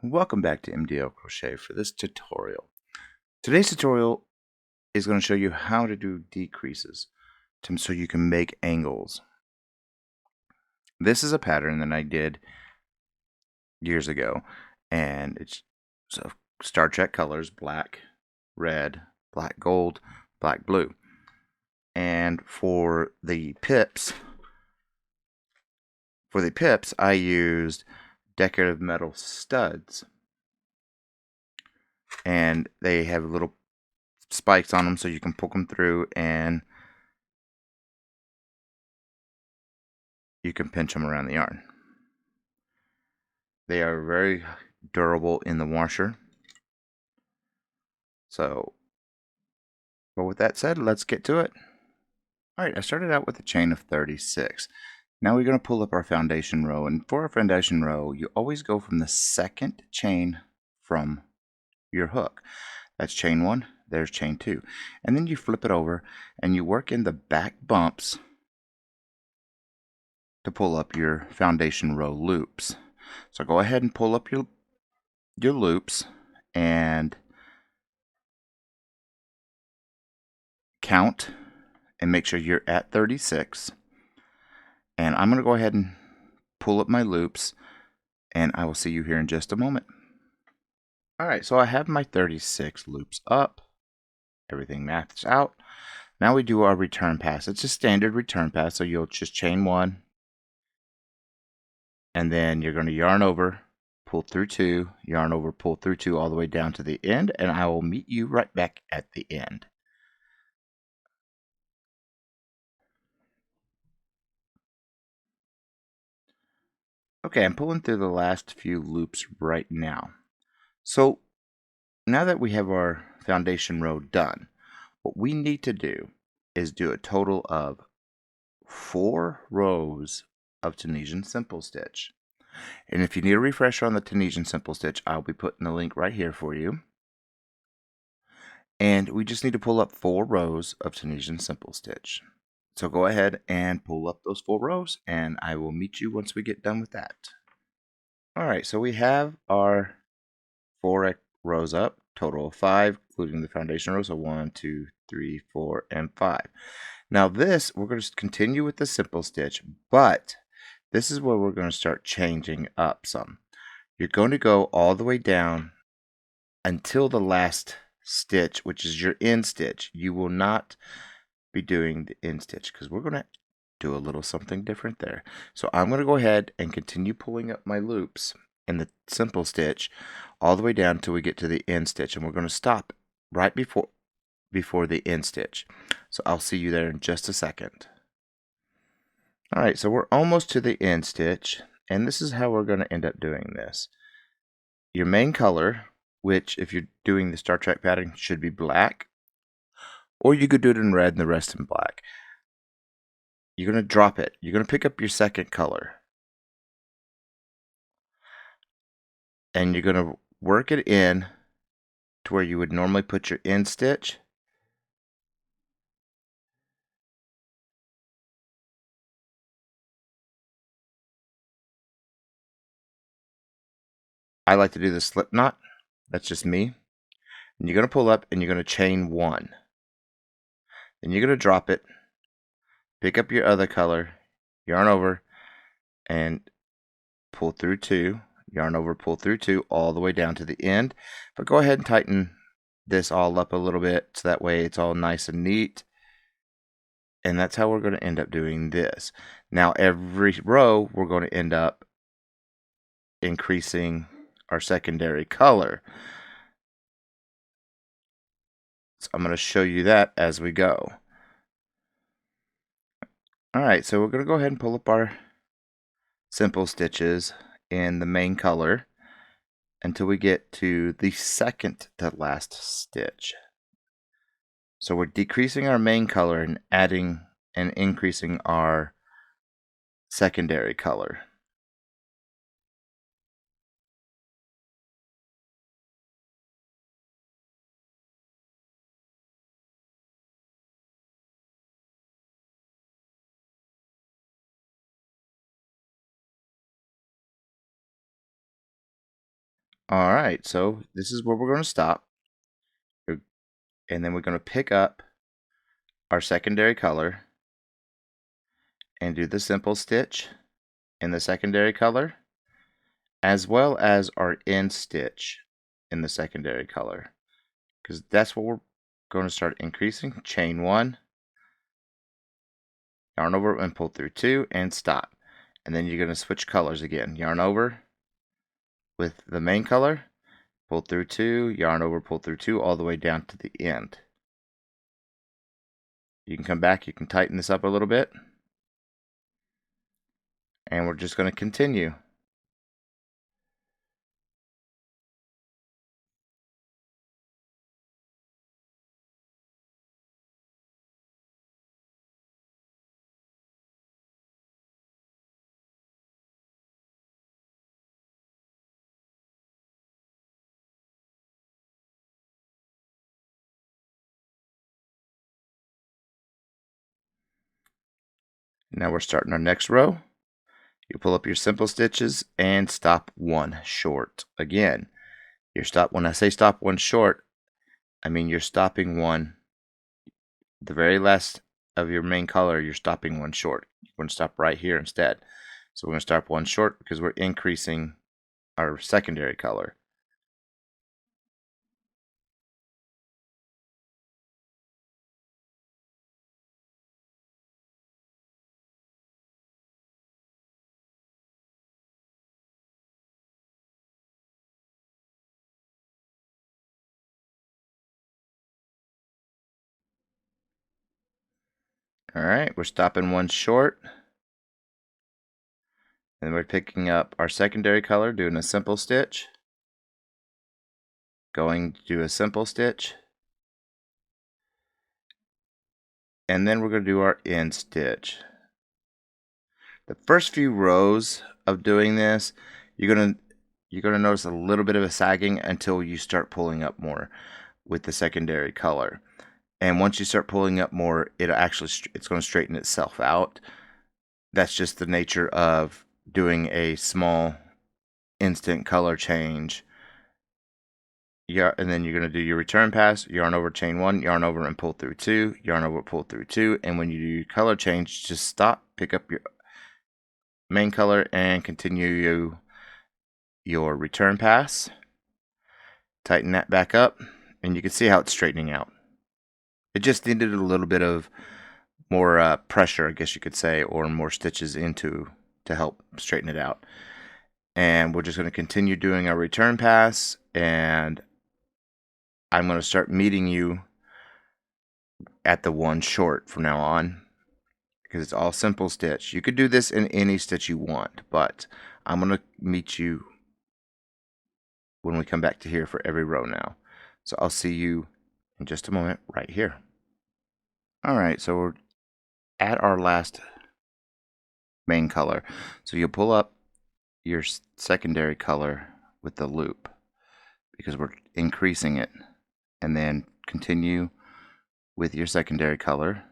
Welcome back to MDL Crochet for this tutorial. Today's tutorial is going to show you how to do decreases so you can make angles. This is a pattern that I did years ago, and it's so Star Trek colors: black, red, black gold, black blue. And for the pips, I used decorative metal studs, and they have little spikes on them so you can poke them through and you can pinch them around the yarn. They are very durable in the washer. But with that said, let's get to it. Alright, I started out with a chain of 36. Now we're going to pull up our foundation row, and for our foundation row, you always go from the second chain from your hook. That's chain 1, there's chain 2. And then you flip it over and you work in the back bumps to pull up your foundation row loops. So go ahead and pull up your loops and count and make sure you're at 36. And I'm going to go ahead and pull up my loops, and I will see you here in just a moment. Alright, so I have my 36 loops up. Everything matches out. Now we do our return pass. It's a standard return pass, so you'll just chain 1, and then you're going to yarn over, pull through 2, yarn over, pull through 2 all the way down to the end, and I will meet you right back at the end. Okay, I'm pulling through the last few loops right now. So now that we have our foundation row done, what we need to do is do a total of 4 rows of Tunisian simple stitch. And if you need a refresher on the Tunisian simple stitch, I'll be putting the link right here for you. And we just need to pull up 4 rows of Tunisian simple stitch. So go ahead and pull up those 4 rows, and I will meet you once we get done with that. Alright, so we have our 4 rows up, total of 5, including the foundation row. So 1, 2, 3, 4, and 5. Now this, we're going to continue with the simple stitch, but this is where we're going to start changing up some. You're going to go all the way down until the last stitch, which is your end stitch. You will not be doing the end stitch because we're going to do a little something different there. So I'm going to go ahead and continue pulling up my loops in the simple stitch all the way down until we get to the end stitch, and we're going to stop right before the end stitch. So I'll see you there in just a second. Alright, so we're almost to the end stitch, and this is how we're going to end up doing this. Your main color, which if you're doing the Star Trek pattern should be black, or you could do it in red and the rest in black. You're going to drop it. You're going to pick up your second color, and you're going to work it in to where you would normally put your end stitch. I like to do the slip knot. That's just me. And you're going to pull up and you're going to chain 1. Then you're going to drop it, pick up your other color, yarn over, and pull through 2, yarn over, pull through 2 all the way down to the end. But go ahead and tighten this all up a little bit so that way it's all nice and neat. And that's how we're going to end up doing this. Now every row we're going to end up increasing our secondary color. So I'm going to show you that as we go. Alright, so we're going to go ahead and pull up our simple stitches in the main color until we get to the second to last stitch. So we're decreasing our main color and adding and increasing our secondary color. Alright, so this is where we're going to stop. And then we're going to pick up our secondary color and do the simple stitch in the secondary color, as well as our end stitch in the secondary color, because that's what we're going to start increasing. Chain 1, yarn over and pull through 2 and stop. And then you're going to switch colors again. Yarn over with the main color, pull through 2, yarn over, pull through 2, all the way down to the end. You can come back, you can tighten this up a little bit, and we're just going to continue. Now we're starting our next row. You pull up your simple stitches and stop 1 short. Again, when I say stop 1 short, I mean you're stopping 1, the very last of your main color, you're stopping 1 short. You're going to stop right here instead. So we're going to stop 1 short because we're increasing our secondary color. Alright, we're stopping 1 short. And we're picking up our secondary color, doing a simple stitch, going to do a simple stitch, and then we're going to do our end stitch. The first few rows of doing this, you're going to notice a little bit of a sagging until you start pulling up more with the secondary color. And once you start pulling up more, it's going to straighten itself out. That's just the nature of doing a small instant color change. Yeah, and then you're going to do your return pass, yarn over, chain 1, yarn over and pull through 2, yarn over, pull through 2, and when you do your color change, just stop, pick up your main color and continue your return pass. Tighten that back up, and you can see how it's straightening out. It just needed a little bit of more pressure, I guess you could say, or more stitches into to help straighten it out. And we're just going to continue doing our return pass, and I'm going to start meeting you at the 1 short from now on, because it's all simple stitch. You could do this in any stitch you want, but I'm going to meet you when we come back to here for every row now. So I'll see you in just a moment right here. Alright, so we're at our last main color. So you'll pull up your secondary color with the loop, because we're increasing it, and then continue with your secondary color.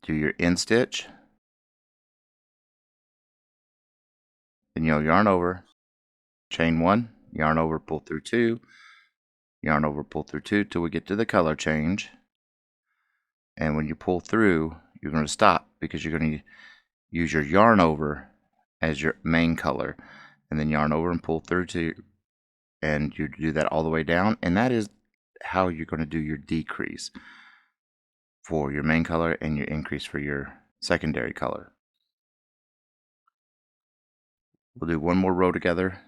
Do your end stitch, then you'll yarn over, chain 1, yarn over, pull through 2, yarn over, pull through 2 till we get to the color change. And when you pull through, you're going to stop, because you're going to use your yarn over as your main color, and then yarn over and pull through 2, and you do that all the way down, and that is how you're going to do your decrease for your main color and your increase for your secondary color. We'll do one more row together,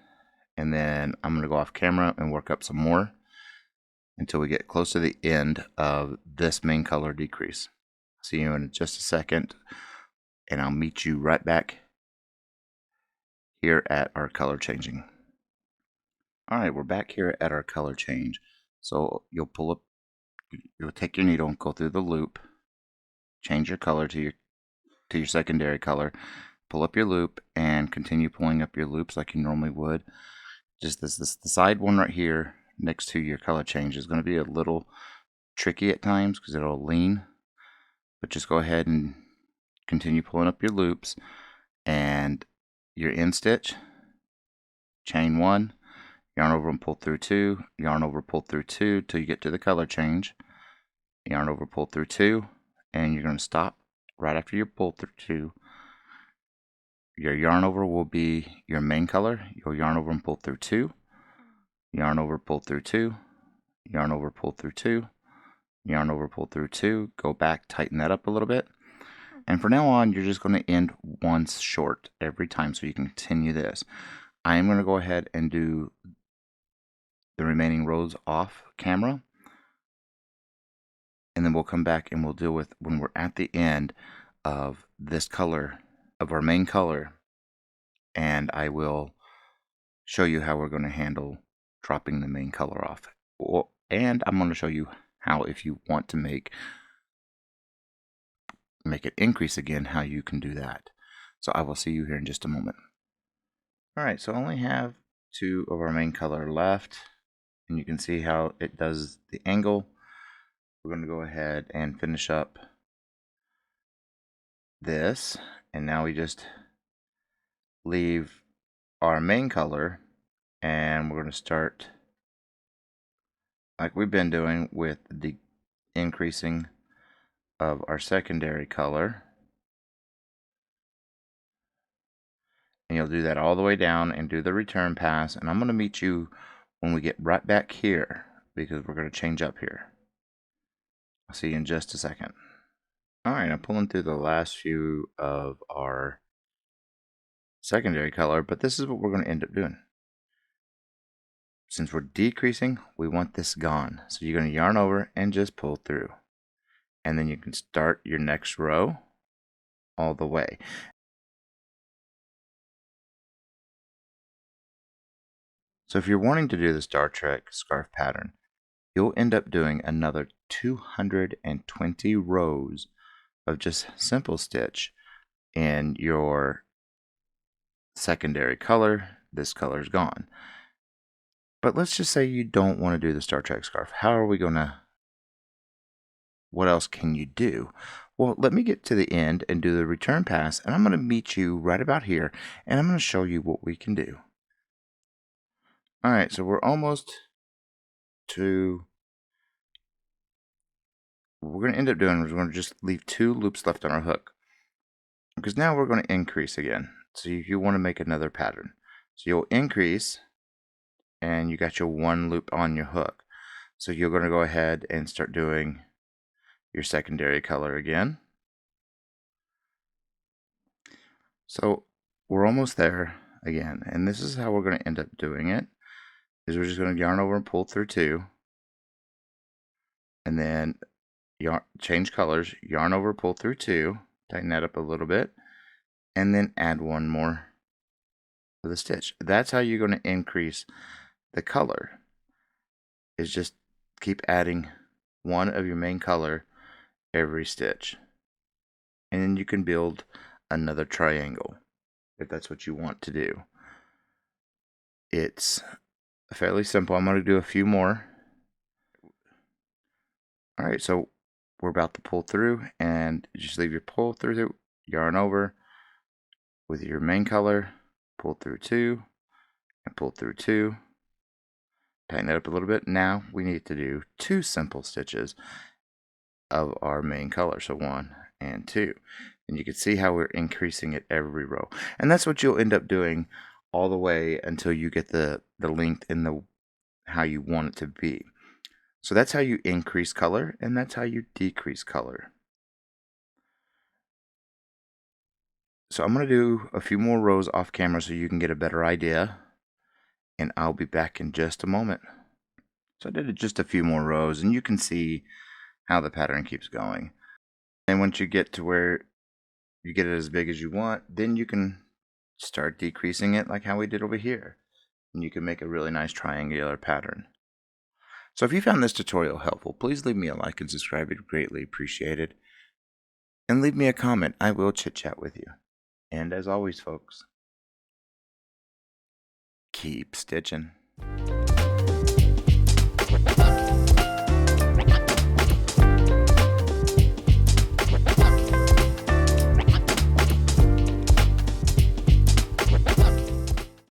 and then I'm going to go off camera and work up some more until we get close to the end of this main color decrease. See you in just a second, and I'll meet you right back here at our color changing. Alright, we're back here at our color change. So you'll take your needle and go through the loop, change your color to your secondary color, pull up your loop, and continue pulling up your loops like you normally would. Just the side one right here next to your color change is going to be a little tricky at times because it'll lean, but just go ahead and continue pulling up your loops. and your end stitch, chain 1, yarn over and pull through 2, yarn over, pull through 2 till you get to the color change, yarn over, pull through 2, and you're going to stop right after you pull through 2. Your yarn over will be your main color. You'll yarn over and pull through 2, yarn over, pull through 2, yarn over, pull through 2, yarn over, pull through 2, go back, tighten that up a little bit. And from now on, you're just going to end once short every time so you can continue this. I am going to go ahead and do the remaining rows off camera. And then we'll come back and we'll deal with when we're at the end of this color, of our main color. And I will show you how we're going to handle dropping the main color off. And I'm going to show you how, if you want to make it increase again, how you can do that. So I will see you here in just a moment. Alright, so I only have 2 of our main color left, and you can see how it does the angle. We're going to go ahead and finish up this, and now we just leave our main color, and we're going to start like we've been doing with the increasing of our secondary color. And you'll do that all the way down and do the return pass, and I'm going to meet you when we get right back here because we're going to change up here. I'll see you in just a second. Alright, I'm pulling through the last few of our secondary color, but this is what we're going to end up doing. Since we're decreasing, we want this gone. So you're going to yarn over and just pull through. And then you can start your next row all the way. So if you're wanting to do the Star Trek scarf pattern, you'll end up doing another 220 rows of just simple stitch in your secondary color. This color is gone. But let's just say you don't want to do the Star Trek scarf. How are we going to, what else can you do? Well, let me get to the end and do the return pass, and I'm going to meet you right about here, and I'm going to show you what we can do. Alright, so we're almost to, what we're going to end up doing is we're going to just leave 2 loops left on our hook. Because now we're going to increase again. So you want to make another pattern. So you'll increase, and you got your 1 loop on your hook. So you're going to go ahead and start doing your secondary color again. So we're almost there again, and this is how we're going to end up doing it. Is we're just going to yarn over and pull through 2, and then change colors, yarn over, pull through 2, tighten that up a little bit, and then add 1 more of the stitch. That's how you're going to increase the color, is just keep adding 1 of your main color every stitch, and then you can build another triangle if that's what you want to do. It's fairly simple. I'm going to do a few more. Alright, so we're about to pull through, and just leave your pull through, yarn over with your main color, pull through 2, and pull through 2, tighten it up a little bit. Now we need to do 2 simple stitches of our main color, so 1 and 2, and you can see how we're increasing it every row, and that's what you'll end up doing all the way until you get the length and the how you want it to be. So that's how you increase color, and that's how you decrease color. So I'm going to do a few more rows off camera so you can get a better idea, and I'll be back in just a moment. So I did just a few more rows, and you can see how the pattern keeps going. And once you get to where you get it as big as you want, then you can start decreasing it like how we did over here, and you can make a really nice triangular pattern. So if you found this tutorial helpful, please leave me a like and subscribe. It'd greatly appreciated. And leave me a comment. I will chit chat with you. And as always, folks, keep stitching.